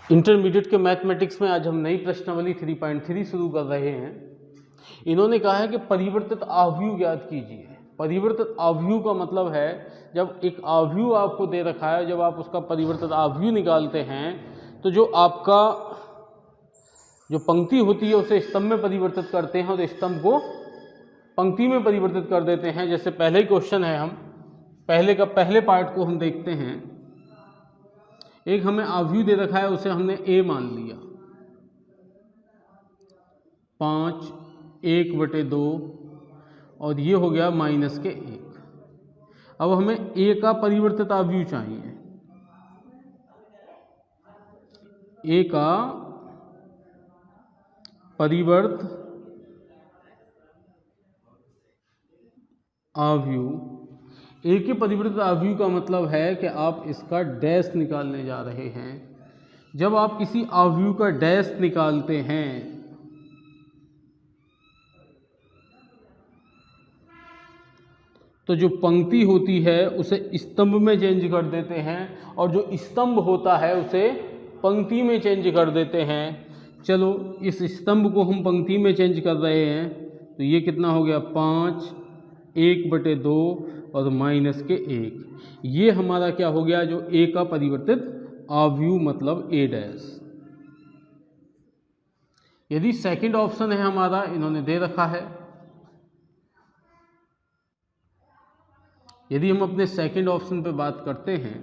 Intermediate के mathematics में आज हम नई प्रश्नावली 3.3 शुरू कर रहे हैं। इन्होंने कहा है कि परिवर्तित आव्यूह ज्ञात कीजिए। परिवर्तित आव्यूह का मतलब है जब एक आव्यूह आपको दे रखा है, जब आप उसका परिवर्तित आव्यूह निकालते हैं तो जो आपका जो पंक्ति होती है उसे स्तंभ में परिवर्तित करते हैं और स्तंभ को पंक्ति में परिवर्तित कर देते हैं। जैसे पहले क्वेश्चन है, हम पहले पार्ट को हम देखते हैं। एक हमें आव्यूह दे रखा है, उसे हमने a मान लिया, 5 1/2 और ये हो गया -1। अब हमें a का परिवर्तित आव्यूह चाहिए। a का परिवर्त आव्यूह, a के परिवर्तित आव्यूह का मतलब है कि आप इसका डैश निकालने जा रहे हैं। जब आप किसी आव्यूह का डैश निकालते हैं तो जो पंक्ति होती है उसे स्तंभ में चेंज कर देते हैं और जो स्तंभ होता है उसे पंक्ति में चेंज कर देते हैं। चलो इस स्तंभ को हम पंक्ति में चेंज कर रहे हैं तो ये कितना हो गया, 5 1/2 और -1। ये हमारा क्या हो गया, जो a का परिवर्तित आव्यूह मतलब a डैश। यदि सेकंड ऑप्शन है हमारा, इन्होंने दे रखा है, यदि हम अपने सेकंड ऑप्शन पे बात करते हैं,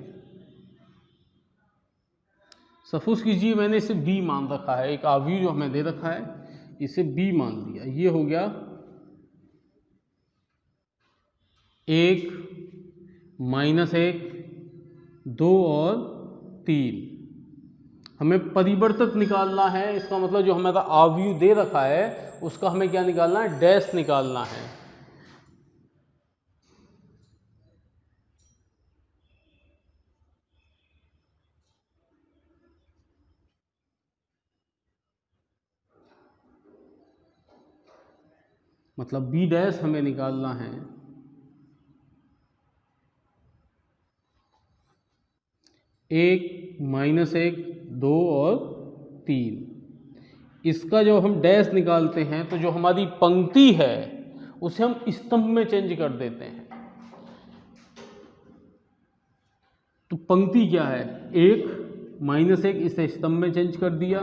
सपोज कीजिए मैंने इसे b मान रखा है, एक आव्यूह जो हमें दे रखा है इसे b मान लिया। ये हो गया 1 -1 2 और 3। हमें परिवर्तित निकालना है, इसका मतलब जो हमारा आव्यूह दे रखा है उसका हमें क्या निकालना है, डैश निकालना है। मतलब b डैश हमें निकालना है। एक -1 2 और 3, इसका जो हम डैश निकालते हैं तो जो हमारी पंक्ति है उसे हम स्तंभ में चेंज कर देते हैं। तो पंक्ति क्या है, 1 -1, इसे स्तंभ में चेंज कर दिया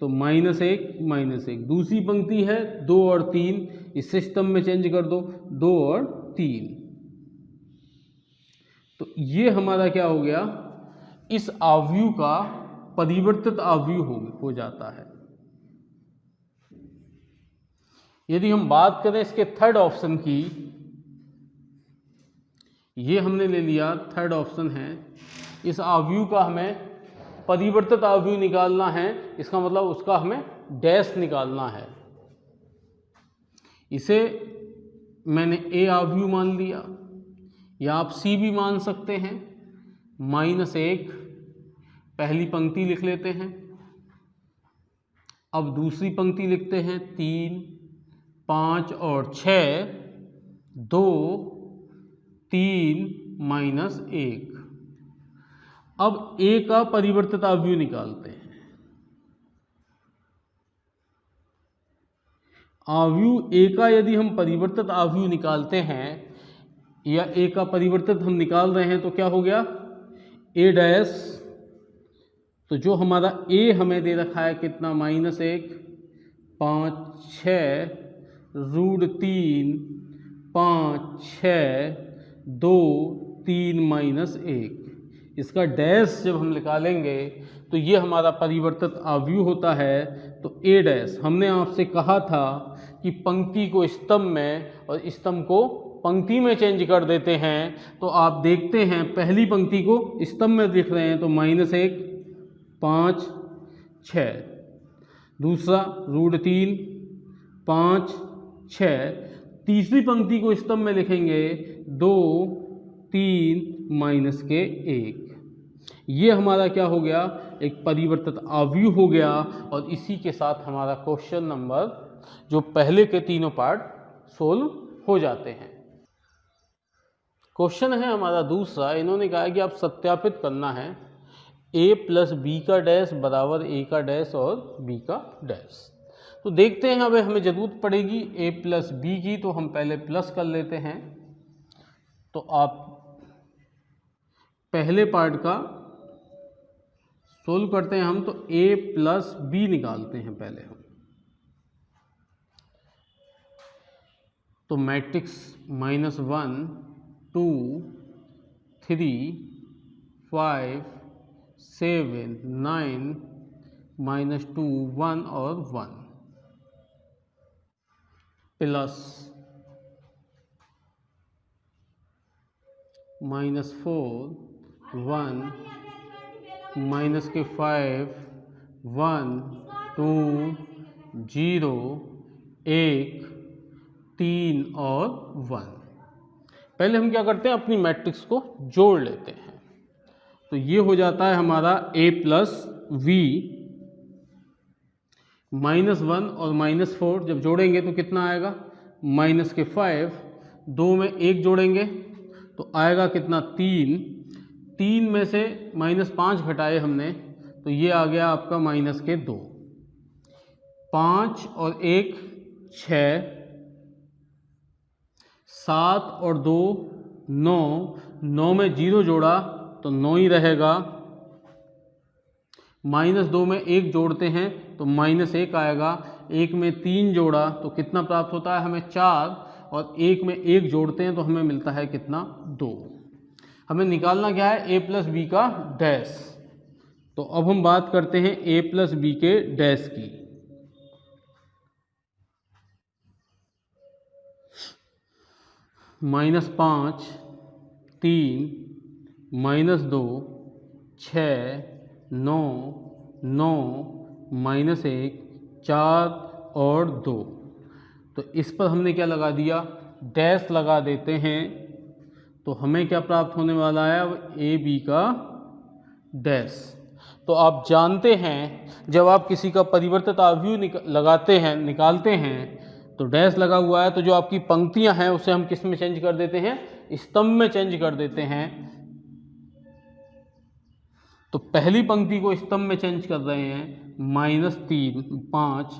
तो -1 दूसरी पंक्ति है 2 और 3, इसे स्तंभ में चेंज कर दो 2 और 3। तो ये हमारा क्या हो गया, इस आव्यूह का परिवर्तित आव्यूह हो जाता है। यदि हम बात करें इसके थर्ड ऑप्शन की, ये हमने ले लिया, थर्ड ऑप्शन है, इस आव्यूह का हमें परिवर्तित आव्यूह निकालना है, इसका मतलब उसका हमें डैश निकालना है। इसे मैंने a आव्यूह मान लिया, या आप c भी मान सकते हैं। -1 पहली पंक्ति लिख लेते हैं, अब दूसरी पंक्ति लिखते हैं, 3 5 और 6 2 3 -1। अब a का परिवर्तित आव्यूह निकालते हैं। आव्यूह a का यदि हम परिवर्तित आव्यूह निकालते हैं, या a का परिवर्तित हम निकाल रहे हैं तो क्या हो गया, a डैश। तो जो हमारा a हमें दे रखा है कितना, -1 5 6 √3 5 6 2 3 -1, इसका डैश जब हम निकालेंगे तो ये हमारा परिवर्तित आव्यूह होता है। तो a डैश, हमने आपसे कहा था कि पंक्ति को स्तंभ में और स्तंभ को पंक्ति में चेंज कर देते हैं। तो आप देखते हैं पहली पंक्ति को स्तंभ में लिख रहे हैं तो -1 5 6, दूसरा √3 5 6, तीसरी पंक्ति को स्तंभ में लिखेंगे 2 3 -1। ये हमारा क्या हो गया, एक परिवर्तित आव्यूह हो गया। और इसी के साथ हमारा क्वेश्चन नंबर जो पहले के तीनों पार्ट सोल्व हो जाते हैं। क्वेश्चन है हमारा दूसरा, इन्होंने कहा कि आप सत्यापित करना है ए प्लस बी का डैश बराबर ए का डैश और बी का डैश। तो देखते हैं, अब हमें ज़रूरत पड़ेगी ए प्लस बी की, तो हम पहले प्लस कर लेते हैं। तो आप पहले पार्ट का सोल्व करते हैं हम, तो ए प्लस बी निकालते हैं पहले हम। तो मैट्रिक्स -1 2 3 5 7 9 -2 1 और 1 प्लस -4 1 माइनस के 5 1 2 0 1 3 और 1। पहले हम क्या करते हैं, अपनी मैट्रिक्स को जोड़ लेते हैं। तो ये हो जाता है हमारा a प्लस वी, -1 और -4 जब जोड़ेंगे तो कितना आएगा, माइनस के 5, 2 में 1 जोड़ेंगे तो आएगा कितना 3, 3 में से -5 घटाए हमने तो ये आ गया आपका -2, 5 और 1 6, 7 और 2 9, 9 में 0 जोड़ा तो 9 ही रहेगा, -2 में 1 जोड़ते हैं तो -1 आएगा, 1 में 3 जोड़ा तो कितना प्राप्त होता है हमें 4, और 1 में 1 जोड़ते हैं तो हमें मिलता है कितना 2। हमें निकालना क्या है, a प्लस बी का डैश। तो अब हम बात करते हैं a प्लस बी के डैश की। -5 3 -2 6 9 9 -1 4 और 2। तो इस पर हमने क्या लगा दिया, डैश लगा देते हैं। तो हमें क्या प्राप्त होने वाला है अब, ए बी का डैश। तो आप जानते हैं जब आप किसी का परिवर्तित अवयव लगाते हैं निकालते हैं तो डैश लगा हुआ है, तो जो आपकी पंक्तियां हैं उसे हम किस में चेंज कर देते हैं, स्तंभ में चेंज कर देते हैं। तो पहली पंक्ति को स्तंभ में चेंज कर रहे हैं, -3 5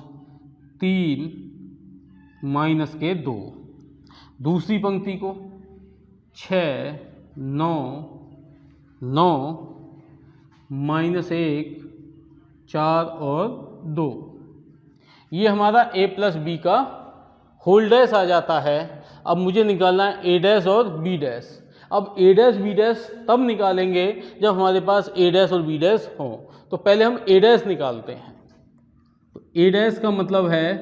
3 -2। दूसरी पंक्ति को 6 9 9 -1 4 और 2। ये हमारा a प्लस बी का होल डैश आ जाता है। अब मुझे निकालना है a डैश और b डैश। अब a डैश b डैश तब निकालेंगे जब हमारे पास a डैश और b डैश हो। तो पहले हम a डैश निकालते हैं। तो a डैश का मतलब है,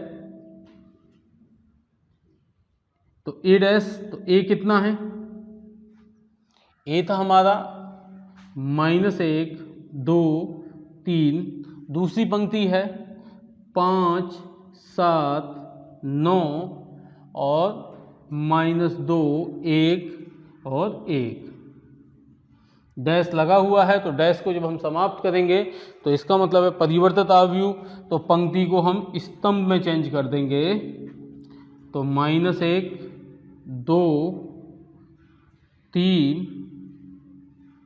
तो a डैश, तो a कितना है, a था हमारा -1 2 3, दूसरी पंक्ति है 5 7 9 और -2 1 और 1। डैश लगा हुआ है, तो डैश को जब हम समाप्त करेंगे तो इसका मतलब है परिवर्तित अवयव, तो पंक्ति को हम स्तंभ में चेंज कर देंगे। तो -1 2 3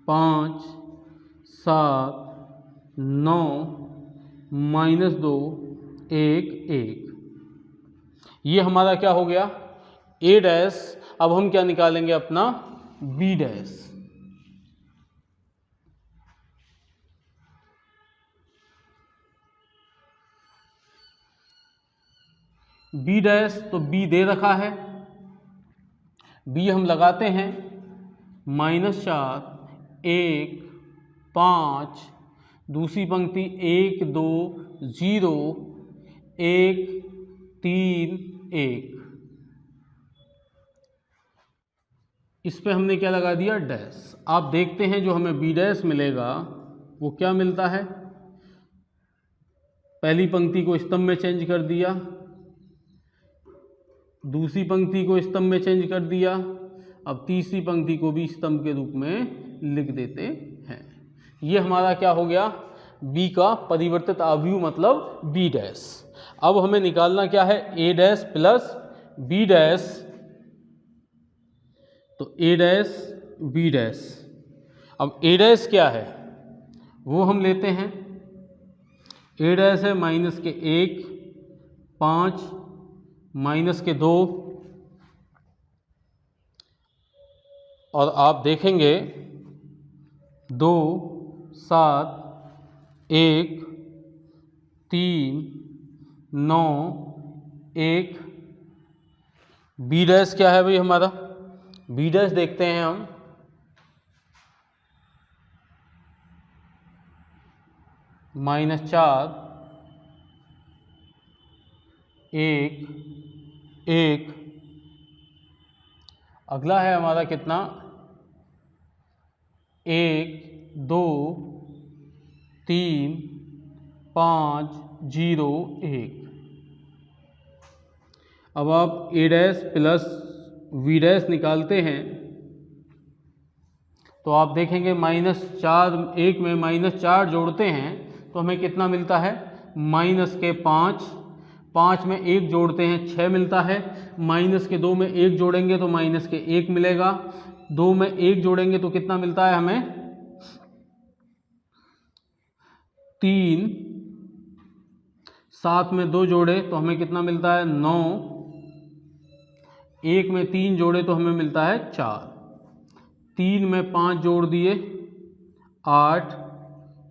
5 7 9 -2 1 1। ये हमारा क्या हो गया, a डैश। अब हम क्या निकालेंगे अपना b डैश। b डैश, तो b दे रखा है, b हम लगाते हैं, -4 1 5, दूसरी पंक्ति 1 2 0 1 3 1। इस पे हमने क्या लगा दिया, डैश। आप देखते हैं जो हमें बी डैश मिलेगा वो क्या मिलता है, पहली पंक्ति को स्तंभ में चेंज कर दिया, दूसरी पंक्ति को स्तंभ में चेंज कर दिया, अब तीसरी पंक्ति को भी स्तंभ के रूप में लिख देते हैं। ये हमारा क्या हो गया, b का परिवर्तित अवयव मतलब b डैश। अब हमें निकालना क्या है, a dash plus b dash. तो a डैश b डैश। अब a डैश क्या है, वो हम लेते हैं। ए डैश है माइनस के 1, 5, माइनस के 2, और आप देखेंगे 2, 7, 1, 3, 9, 1। बी डैश क्या है भाई हमारा? बी डैश देखते हैं हम। -4, 1, 1। अगला है हमारा कितना? 1, 2, 3, 5, 0, 1। अब आप ए डैश प्लस वी डैश निकालते हैं तो आप देखेंगे -4, 1 में -4 जोड़ते हैं तो हमें कितना मिलता है? माइनस के 5, 5 में 1 जोड़ते हैं 6 मिलता है। माइनस के 2 में 1 जोड़ेंगे तो माइनस के 1 मिलेगा। 2 में 1 जोड़ेंगे तो कितना मिलता है हमें? 3। 7 में 2 जोड़े तो हमें कितना मिलता है? 9। 1 में 3 जोड़े तो हमें मिलता है 4। 3 में 5 जोड़ दिए 8,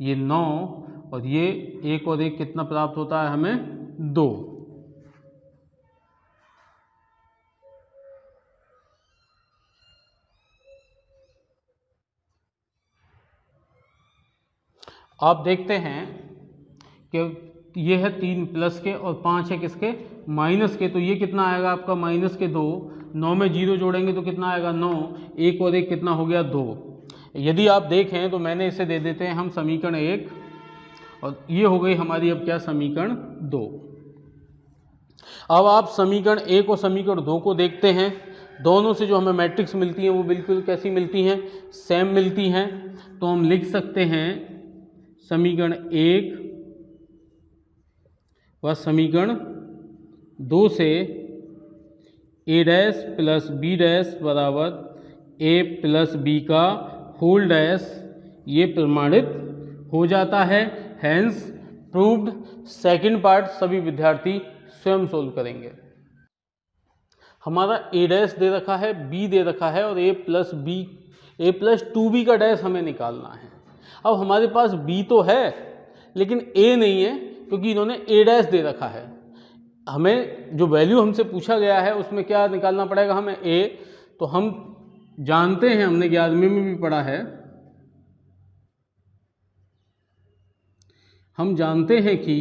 ये 9, और ये 1 और 1 कितना प्राप्त होता है हमें? 2। आप देखते हैं कि ये है 3 प्लस के और 5 है किसके? माइनस के। तो ये कितना आएगा आपका? माइनस के 2। 9 में 0 जोड़ेंगे तो कितना आएगा? 9। 1 और 1 कितना हो गया? 2। यदि आप देखें तो मैंने इसे दे देते हैं हम समीकरण 1, और ये हो गई हमारी अब क्या? समीकरण 2। अब आप समीकरण 1 और समीकरण 2 को देखते हैं। दोनों से जो हमें मैट्रिक्स मिलती हैं वो बिल्कुल कैसी मिलती हैं? सेम मिलती हैं। तो हम लिख सकते हैं समीकरण 1 व समीकरण 2 से ए डैश प्लस बी डैश बराबर ए प्लस बी का होल डैश, ये प्रमाणित हो जाता है। Hence proved. सेकंड पार्ट सभी विद्यार्थी स्वयं सोल्व करेंगे। हमारा ए डैश दे रखा है, बी दे रखा है, और ए प्लस 2b का डैश हमें निकालना है। अब हमारे पास b तो है लेकिन a नहीं है, क्योंकि इन्होंने a डैश दे रखा है। हमें जो वैल्यू हमसे पूछा गया है उसमें क्या निकालना पड़ेगा हमें? a। तो हम जानते हैं, हमने 11वीं में भी पढ़ा है, हम जानते हैं कि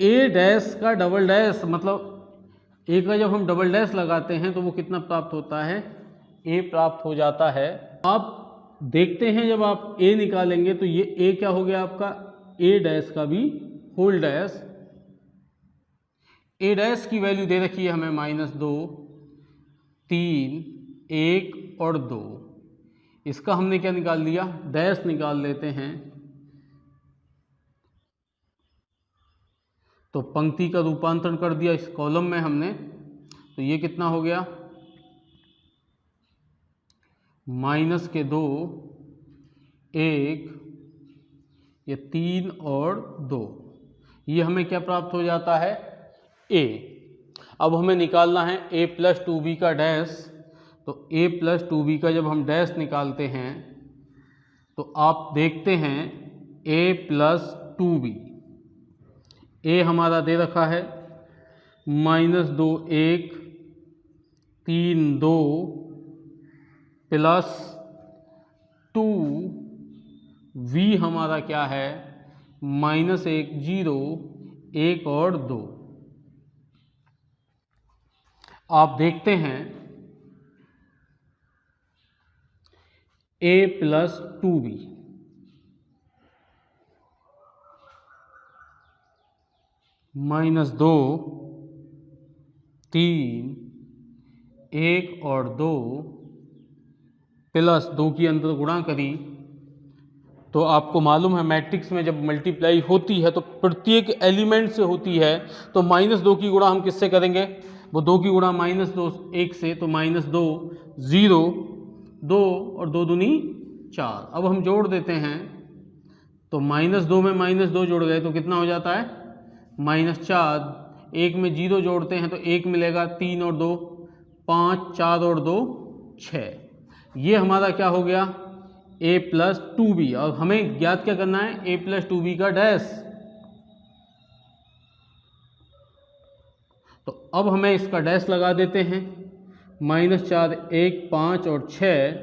a डैश का डबल डैश, मतलब a का जब हम डबल डैश लगाते हैं तो वो कितना प्राप्त होता है? a प्राप्त हो जाता है। आप देखते हैं जब आप a निकालेंगे तो ये a क्या हो गया आपका? a डैश का भी होल डैश। a डैश की वैल्यू दे रखी है हमें -2, 3, 1 और 2। इसका हमने क्या निकाल लिया? डैश निकाल लेते हैं। तो पंक्ति का रूपांतरण कर दिया इस कॉलम में हमने, तो ये कितना हो गया? -2, 1, ये 3 और 2, ये हमें क्या प्राप्त हो जाता है? a। अब हमें निकालना है a प्लस 2b का डैश। तो a प्लस 2b का जब हम डैश निकालते हैं तो आप देखते हैं a प्लस 2b, a हमारा दे रखा है -2, 1, 3, 2 प्लस 2, v हमारा क्या है? -1, 0, 1 और 2। आप देखते हैं a प्लस 2b, -2, 3, 1 और 2 प्लस 2 की अंदर गुणा करी तो आपको मालूम है मैट्रिक्स में जब मल्टीप्लाई होती है तो प्रत्येक एलिमेंट से होती है। तो -2 की गुणा हम किससे करेंगे? वो 2 की गुणा -2 1 से, तो -2, 0, 2 और 2 दूनी 4। अब हम जोड़ देते हैं तो -2 में -2 जोड़ गए तो कितना हो जाता है -4। 1 में 0 जोड़ते हैं तो 1 मिलेगा, 3 और 2 5, 4 और 2 6। ये हमारा क्या हो गया a+2b। और हमें ज्ञात क्या करना है a+2b का डैश। तो अब हमें इसका डैश लगा देते हैं, -4, 1, 5 और 6।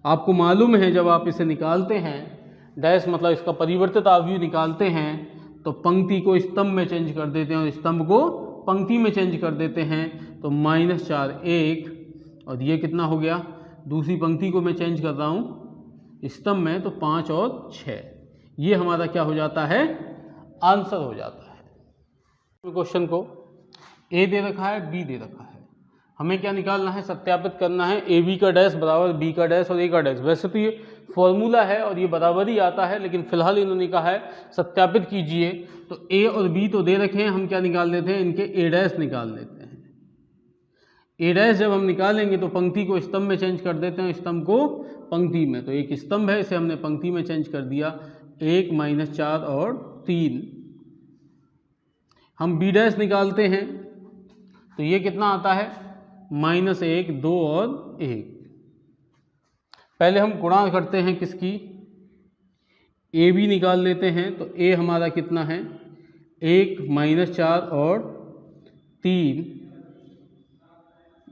आपको मालूम है जब आप इसे निकालते हैं डैश मतलब इसका परिवर्तित अवयव निकालते हैं तो पंक्ति को स्तंभ में चेंज कर देते हैं और स्तंभ को पंक्ति में चेंज कर देते हैं। तो -4, 1 और ये कितना हो गया, दूसरी पंक्ति को मैं चेंज कर रहा हूँ स्तंभ में तो 5 और 6। ये हमारा क्या हो जाता है आंसर हो जाता है। क्वेश्चन को ए दे रखा है, बी दे रखा है, हमें क्या निकालना है सत्यापित करना है ए बी का डैश बराबर बी का डैश और ए का डैश। वैसे तो ये फॉर्मूला है और ये बराबर ही आता है, लेकिन फिलहाल इन्होंने कहा है सत्यापित कीजिए। तो ए और बी तो दे रखे हैं, हम क्या निकाल लेते हैं इनके ए डैश निकाल लेते हैं। ए डैश जब हम निकालेंगे तो पंक्ति को स्तंभ में चेंज कर देते हैं, स्तंभ को पंक्ति में। तो एक स्तंभ है इसे हमने पंक्ति में चेंज कर दिया, 1, -4 और 3। हम बी डैश निकालते हैं तो ये कितना आता है -1, 2 और 1। पहले हम गुणा करते हैं किसकी ए बी निकाल लेते हैं तो ए हमारा कितना है 1, -4 और 3।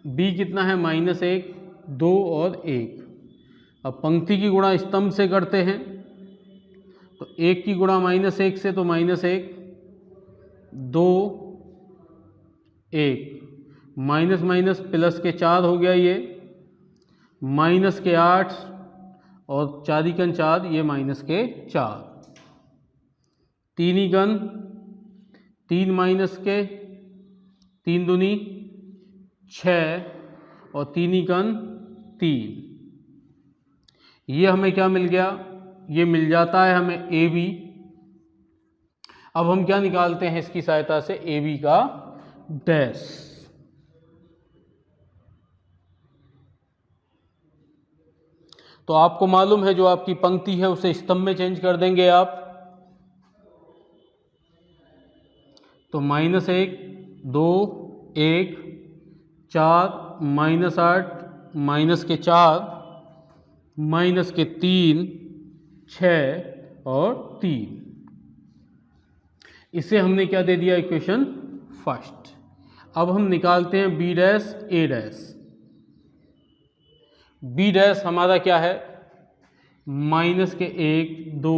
बी कितना है -1, 2 और 1। अब पंक्ति की गुणा स्तंभ से करते हैं तो 1 की गुणा -1 से तो -1, 2, 1, माइनस माइनस प्लस के 4 हो गया, ये माइनस के 8 और 4 × 4 ये -4। 3 × 3 माइनस के 3 दूनी 6 और 3 × 3। ये हमें क्या मिल गया, ये मिल जाता है हमें ए बी। अब हम क्या निकालते हैं इसकी सहायता से ए बी का डैश। तो आपको मालूम है जो आपकी पंक्ति है उसे स्तंभ में चेंज कर देंगे आप। तो -1, 2, 1, 4, -8, -4, -3, 6 और 3। इसे हमने क्या दे दिया इक्वेशन फर्स्ट। अब हम निकालते हैं बी डैश ए डैश। बी डैश हमारा क्या है -1, 2,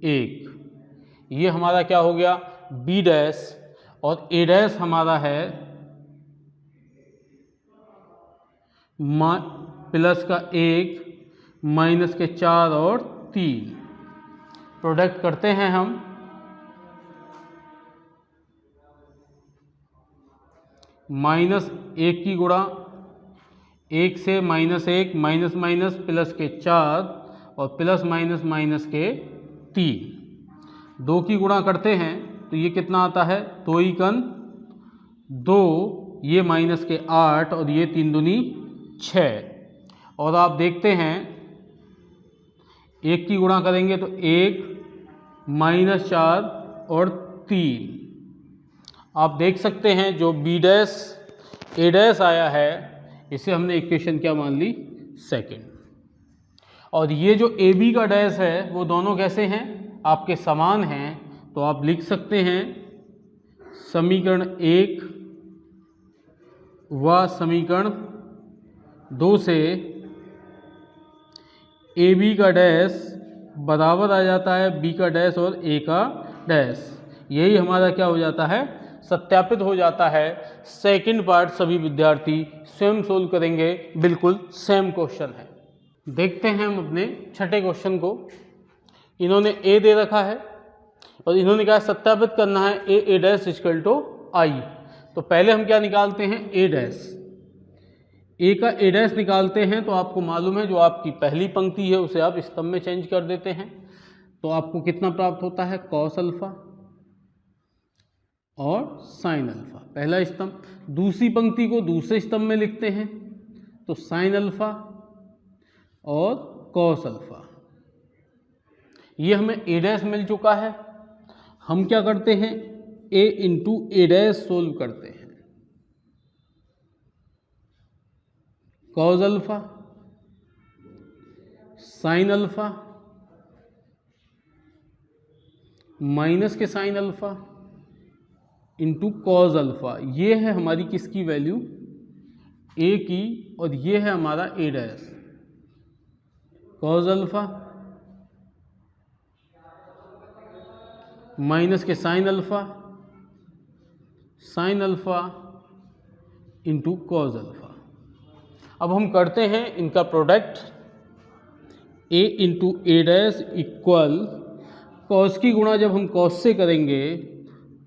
1। ये हमारा क्या हो गया बी डैश। और ए डैश हमारा है +1, -4 और 3। प्रोडक्ट करते हैं हम, -1 की गुणा 1 से -1, माइनस माइनस प्लस के 4 और प्लस माइनस माइनस के 3। 2 की गुणा करते हैं तो ये कितना आता है 2 × 2, ये -8 और ये 3 दूनी 6। और आप देखते हैं 1 की गुणा करेंगे तो 1, -4 और 3। आप देख सकते हैं जो बी डैश ए डैश आया है इसे हमने इक्वेशन क्या मान ली सेकंड। और ये जो ए बी का डैश है वो दोनों कैसे हैं आपके समान हैं। तो आप लिख सकते हैं समीकरण 1 व समीकरण 2 से ए बी का डैश बराबर आ जाता है बी का डैश और ए का डैश। यही हमारा क्या हो जाता है सत्यापित हो जाता है। सेकंड पार्ट सभी विद्यार्थी स्वयं सोल्व करेंगे, बिल्कुल सेम क्वेश्चन है। देखते हैं हम अपने छठे क्वेश्चन को। इन्होंने ए दे रखा है और इन्होंने कहा सत्यापित करना है ए डैश इक्वल टू आई। तो पहले हम क्या निकालते हैं ए डैश। ए का ए डैश निकालते हैं तो आपको मालूम है जो आपकी पहली पंक्ति है उसे आप स्तंभ में चेंज कर देते हैं। तो आपको कितना प्राप्त होता है कॉस अल्फा और साइन अल्फा, पहला स्तंभ। दूसरी पंक्ति को दूसरे स्तंभ में लिखते हैं तो साइन अल्फा और कॉस अल्फा। ये हमें ए डैश मिल चुका है। हम क्या करते हैं, a into a dash solve करते हैं। Cos alpha sine alpha minus के sine alpha into cos alpha. ये है हमारी किसकी वैल्यू, ए की, और ये है हमारा ए डैश। कॉस अल्फा माइनस के sine alpha into cos alpha. अब हम करते हैं इनका product, A into a dash equal cos की गुणा जब हम कॉस से करेंगे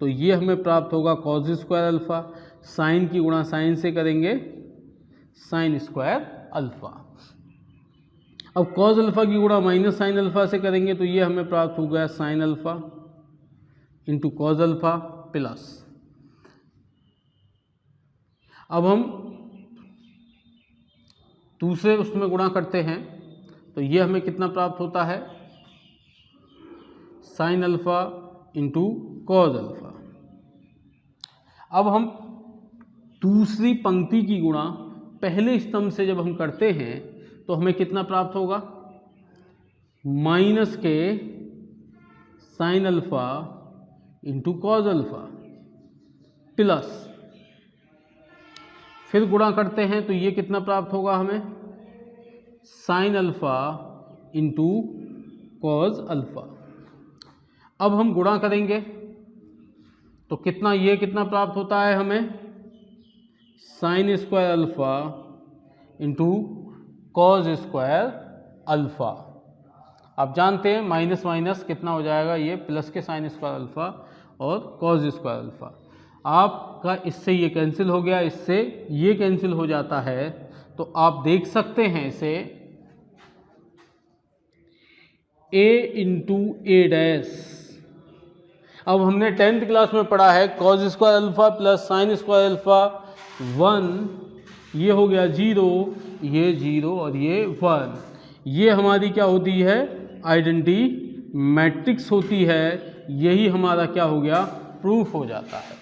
तो ये हमें प्राप्त होगा कॉस स्क्वायर अल्फा, साइन की गुणा साइन से करेंगे साइन स्क्वायर अल्फा। अब कॉस अल्फा की गुणा माइनस साइन अल्फा से करेंगे तो ये हमें प्राप्त हो गया sign alpha into cos alpha plus. अब हम दूसरे उसमें गुणा करते हैं तो ये हमें कितना प्राप्त होता है, sign alpha into cos alpha. अब हम दूसरी पंक्ति की गुणा पहले स्तंभ से जब हम करते हैं तो हमें कितना प्राप्त होगा, माइनस के sine alpha into cos alpha plus, फिर गुणा करते हैं तो ये कितना प्राप्त होगा हमें, sign alpha into cos alpha. अब हम गुणा करेंगे तो कितना, ये कितना प्राप्त होता है हमें, sine square alpha into cos square alpha. आप जानते हैं माइनस माइनस कितना हो जाएगा, ये प्लस के साइन स्क्वायर अल्फा और कॉस स्क्वायर अल्फा। आपका इससे ये कैंसिल हो गया, इससे ये कैंसिल हो जाता है, तो आप देख सकते हैं इसे a इंटू ए डैश। अब हमने 10th क्लास में पढ़ा है cos square alpha plus sine square alpha 1, ये हो गया 0, ये 0 और ये 1। ये हमारी क्या होती है, आइडेंटिटी मैट्रिक्स होती है। यही हमारा क्या हो गया, प्रूफ हो जाता है।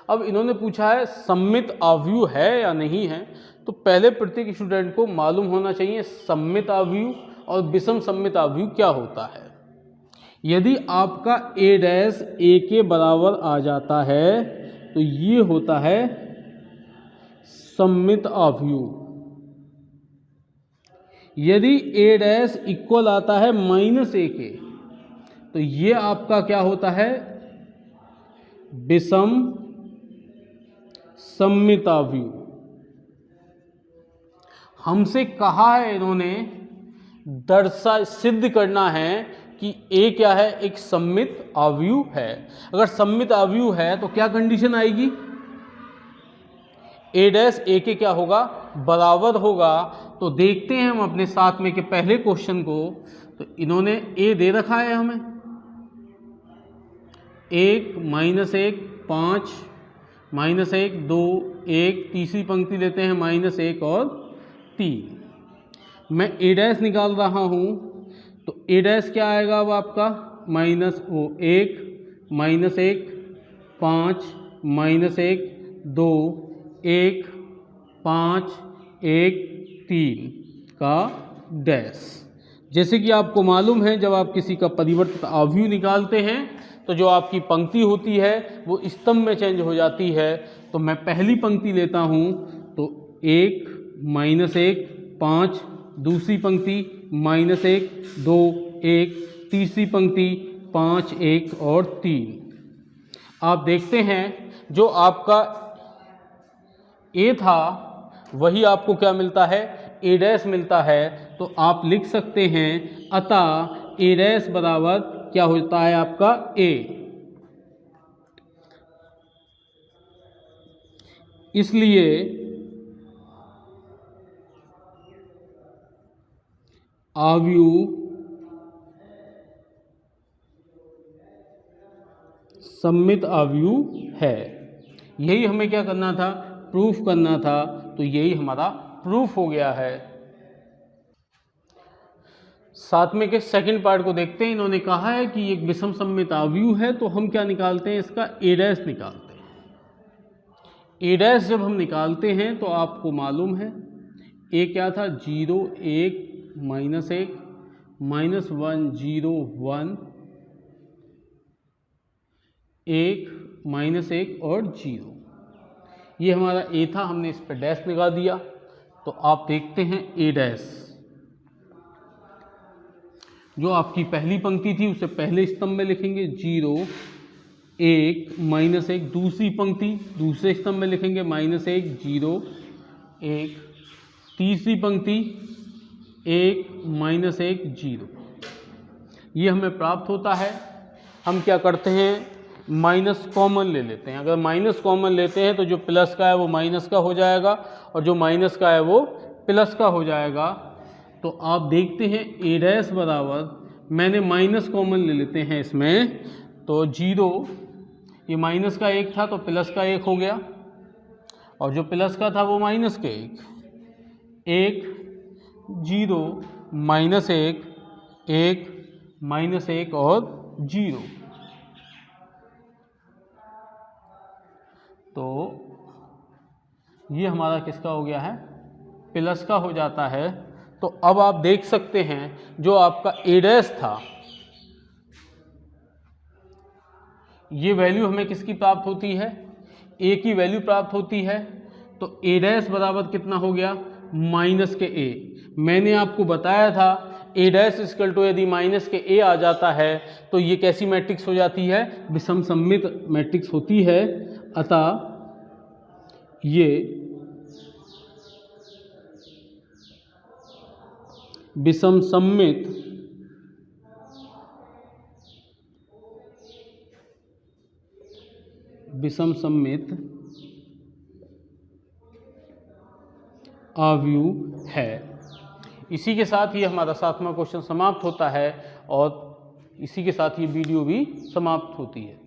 अब इन्होंने पूछा है सममित आव्यूह है या नहीं है, तो पहले प्रत्येक स्टूडेंट को मालूम होना चाहिए सममित आव्यूह और विषम सममित आव्यूह क्या होता है। यदि आपका ए डैश ए के बराबर आ जाता है तो ये होता है सममित आव्यूह। यदि ए डैश इक्वल आता है माइनस ए के तो ये आपका क्या होता है, विषम सममित आव्यूह। हमसे कहा है इन्होंने सिद्ध करना है कि ए क्या है, एक सममित आव्यूह है। अगर सममित आव्यूह है तो क्या कंडीशन आएगी, ए डैश ए के क्या होगा, बराबर होगा। तो देखते हैं हम अपने साथ में कि पहले क्वेश्चन को, तो इन्होंने ए दे रखा है हमें 1 माइनस 1 5 माइनस 1 2 1, तीसरी पंक्ति लेते हैं माइनस 1 और 3। मैं ए डैश निकाल रहा हूँ तो ए डैश क्या आएगा अब आपका, माइनस 1 माइनस 1 5 माइनस 1 2 1 5 1 3 का डैश। जैसे कि आपको मालूम है जब आप किसी का परिवर्तित आव्यूह निकालते हैं तो जो आपकी पंक्ति होती है वो स्तंभ में चेंज हो जाती है। तो मैं पहली पंक्ति लेता हूँ तो 1 माइनस 1 5, दूसरी पंक्ति माइनस 1 2 1, तीसरी पंक्ति 5 1 और 3। आप देखते हैं जो आपका ए था वही आपको क्या मिलता है, ए डैश मिलता है। तो आप लिख सकते हैं अतः ए डैश बराबर क्या होता है आपका ए। इसलिए आव्यूह सममित आव्यूह है। यही हमें क्या करना था, प्रूफ करना था। तो यही हमारा प्रूफ हो गया है। साथ में के सेकंड पार्ट को देखते हैं। इन्होंने कहा है कि एक विषम सममित आव्यूह है, तो हम क्या निकालते हैं, इसका ए डैश निकालते हैं। ए डैश जब हम निकालते हैं तो आपको मालूम है ए क्या था, 0 1 -1 -1 0 1 1 -1 और 0, ये हमारा ए था, हमने इस पर डैश लगा दिया। तो आप देखते हैं ए डैश, जो आपकी पहली पंक्ति थी उसे पहले स्तंभ में लिखेंगे 0 1 -1, दूसरी पंक्ति दूसरे स्तंभ में लिखेंगे -1 0 1, तीसरी पंक्ति 1 -1 0, ये हमें प्राप्त होता है। हम क्या करते हैं, माइनस कॉमन ले लेते हैं। अगर माइनस कॉमन लेते हैं तो जो प्लस का है वो माइनस का हो जाएगा और जो माइनस का है वो प्लस का हो जाएगा। तो आप देखते हैं ए डैश बराबर, मैंने माइनस कॉमन ले लेते हैं इसमें, तो 0, ये माइनस का 1 था तो प्लस का 1 हो गया, और जो प्लस का था वो माइनस के 1 0 -1 1 -1 और 0। तो ये हमारा किसका हो गया है, प्लस का हो जाता है। तो अब आप देख सकते हैं जो आपका ए डैश था, ये वैल्यू हमें किसकी प्राप्त होती है, ए की वैल्यू प्राप्त होती है। तो ए डैश बराबर कितना हो गया, माइनस के ए। मैंने आपको बताया था ए डैश इक्वल टू यदि माइनस के ए आ जाता है तो ये कैसी मैट्रिक्स हो जाती है, विषम सममित मैट्रिक्स होती है। अतः ये विषम सममित आव्यूह है। इसी के साथ ही हमारा 7वां क्वेश्चन समाप्त होता है और इसी के साथ ये वीडियो भी समाप्त होती है।